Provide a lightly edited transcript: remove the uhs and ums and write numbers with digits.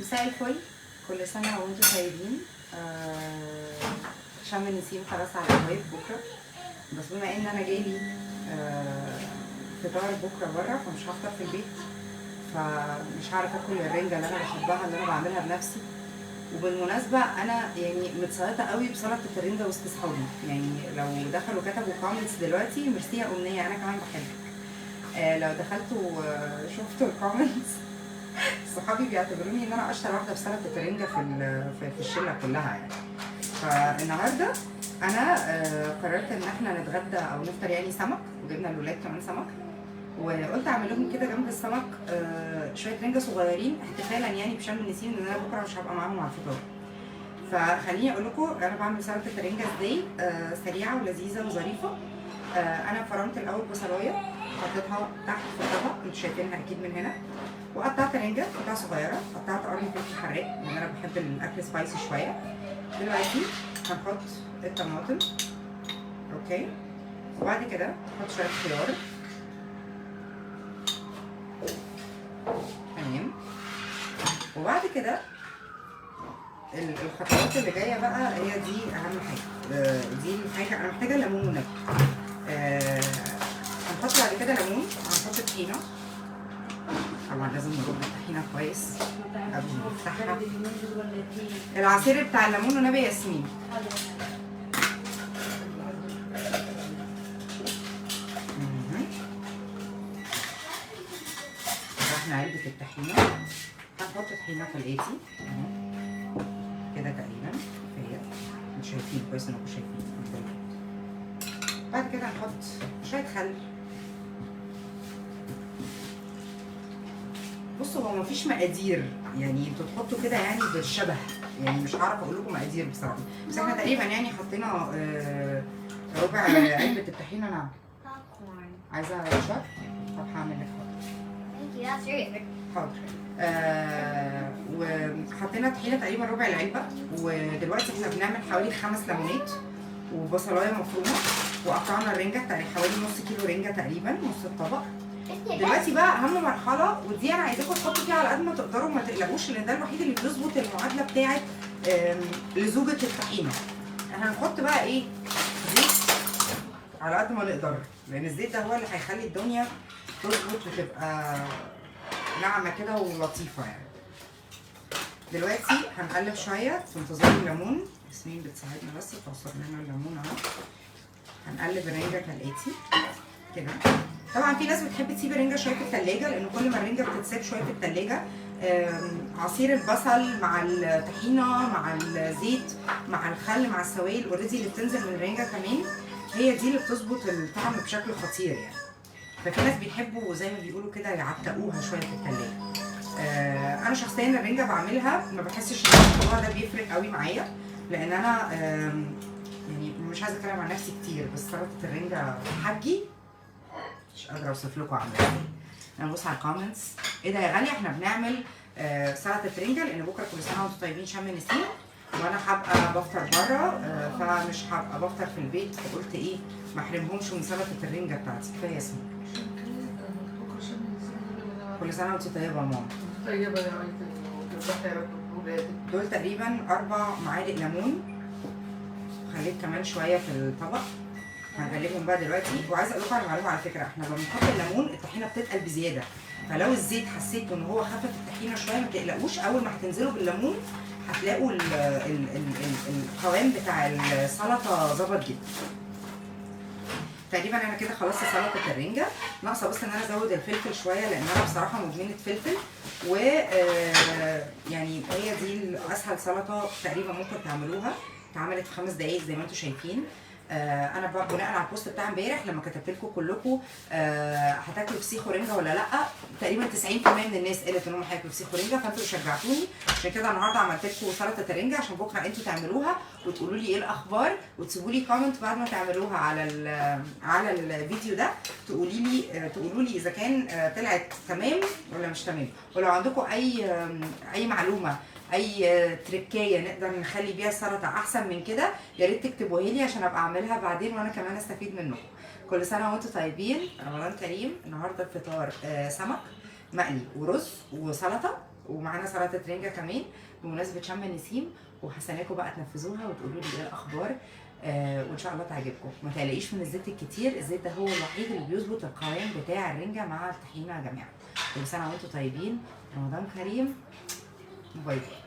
مساء الفل، كل سنة وانتم طيبين. شم النسيم خلاص على الابواب بكرة، بس بما ان انا جايلي فطار بكرة بره فمش هفطر في البيت، فمش هعرف اكل الرنجة اللي انا بحبها اللي انا بعملها بنفسي. وبالمناسبة انا يعني متسلطة قوي بسلطة الرنجة وسط صحابي، يعني لو دخلوا كتبوا كومنتس دلوقتي ميرسي يا امنية انا كمان بحبك. لو دخلتوا شفتوا الكومنتس صحابي بيعتبروني ان انا اشطر واحده في سلطه الرنجه في الشله كلها يعني. فالنهارده انا قررت ان احنا نتغدى او نفطر يعني سمك، وجبنا الولاد كمان سمك، وقلت اعمل لهم كده جنب السمك شويه رنجه صغيرين احتفالا يعني بشم النسيم ان انا بكره مش هبقى معاهم على الفطار. فخليني اقول لكم انا بعمل سلطه الرنجه ازاي، سريعه ولذيذه وظريفه. انا فرمت الاول بصلايه، حطيتها تحت في الطبق انتوا شايفينها اكيد من هنا، وقطعت رنجه قطع صغيره، قطعت قرن فلفل حراق لان انا بحب الاكل سبايسي شويه. دلوقتي هنحط الطماطم، اوكي، وبعد كده هحط شويه خيار، تمام. وبعد كده الخطوات اللي جايه بقى هي دي اهم حاجه، دي الحاجه انا محتاجه ليمون ونبت. هنحط بعد كده ليمون، هنحط طحينه، طبعا لازم نرب الطحينه كويس قبل ما نفتحها. العصير بتاع الليمون ونبي ياسمين. فتحنا علبه الطحينه، هنحط طحينه في الاتي كده تقريبا كفايه، انتوا شايفين كويس انكم شايفين. بعد كده هنحط شويه خل. بصوا هو مفيش مقادير، يعني انتوا تحطوا كده يعني بالشبه، يعني مش هعرف اقول لكم مقادير بصراحه، بس احنا تقريبا يعني حطينا ربع علبه الطحينه. نعم عايزه شويه؟ طب هعمل لك حاضر. وحطينا طحينه تقريبا ربع العلبه، ودلوقتي احنا بنعمل حوالي 5 ليمونات وبصلايه مفرومه، وقطعنا الرنجه تقريبا حوالي نص كيلو رنجه تقريبا، نص الطبق. دلوقتي بقى اهم مرحله، ودي انا عايزاكم تحطوا فيها على قد ما تقدروا، ما تقلقوش لان ده الوحيد اللي بيظبط المعادله بتاعه لزوجه الطحينه. احنا هنحط بقى ايه؟ زيت على قد ما نقدر، لان الزيت ده هو اللي هيخلي الدنيا تظبط وتبقى ناعمه كده ولطيفه يعني. دلوقتي هنقلب شويه في انتظار الليمون، ياسمين بتساعدنا بس تعصر لنا الليمون اهو. هنقلب الرنجه كالاتي كده. طبعا في ناس بتحب تسيب الرنجه شويه في الثلاجه، لان كل ما الرنجه بتتساب شويه في الثلاجه عصير البصل مع الطحينه مع الزيت مع الخل مع السوائل اوريدي اللي بتنزل من الرنجه كمان، هي دي اللي بتظبط الطعم بشكل خطير يعني. ففي ناس بيحبوا زي ما بيقولوا كده يعتقوها شويه في الثلاجه. انا شخصيا الرنجه بعملها ما بحسش ان الموضوع ده بيفرق قوي معايا، لان انا يعني مش عايزه اتكلم عن نفسي كتير، بس سلطه الرنجه حجي مش قادره اوصف لكم عامله ازاي. انا ببص على الكومنتس، ايه ده يا غاليه احنا بنعمل سلطه رنجه لان بكره كل سنه وانتم طيبين شم النسيم، وانا هبقى بفطر بره فمش هبقى بفطر في البيت، فقلت ايه ما احرمهمش من سلطه الرنجه بتاعتي. كفايه اسمك. كل سنه وانتم طيبه يا ماما. طيبه يا عيني. دول تقريبا 4 معالق ليمون، خليت كمان شويه في الطبق. هنقلبهم بقى دلوقتي. وعايزه اقول لكم على معلومه على فكره، احنا لما بنحط الليمون الطحينه بتتقل بزياده، فلو الزيت حسيتوا ان هو خفف الطحينه شويه ما تقلقوش، اول ما هتنزلوا بالليمون هتلاقوا القوام بتاع السلطه ظبط جدا. تقريبا انا كده خلصت سلطه الرنجه، ناقصه بس ان انا ازود الفلفل شويه لان انا بصراحه مدمنه فلفل، و يعني هي دي اسهل سلطه تقريبا ممكن تعملوها، اتعملت في 5 دقايق زي ما انتم شايفين. انا بقى بناء على البوست بتاع امبارح لما كتبت لكم كلكم هتاكلوا فسيخ ورنجه ولا لا، تقريبا 90% من الناس قالت ان هم هياكلوا فسيخ ورنجه، فانتوا شجعتوني، عشان كده النهارده عملت لكم سلطه الرنجه عشان بكره انتوا تعملوها وتقولوا لي ايه الاخبار، وتسيبوا لي كومنت بعد ما تعملوها على الفيديو ده، تقولوا لي اذا كان طلعت تمام ولا مش تمام، ولو عندكم اي معلومه اي تريكايه نقدر نخلي بيها السلطه احسن من كده يا ريت تكتبوها لي عشان ابقى اعملها بعدين وانا كمان استفيد منكم. كل سنه وانتم طيبين، رمضان كريم. النهارده الفطار سمك مقلي ورز وسلطه ومعانا سلطه رنجه كمان بمناسبه شم النسيم، وهستناكم بقى تنفذوها وتقولوا لي ايه الاخبار. وان شاء الله تعجبكم. ما تقلقيش من الزيت الكتير، الزيت ده هو الوحيد اللي بيظبط القوام بتاع الرنجه مع الطحينه يا جماعه. كل سنه وانتم طيبين، رمضان كريم، باي باي.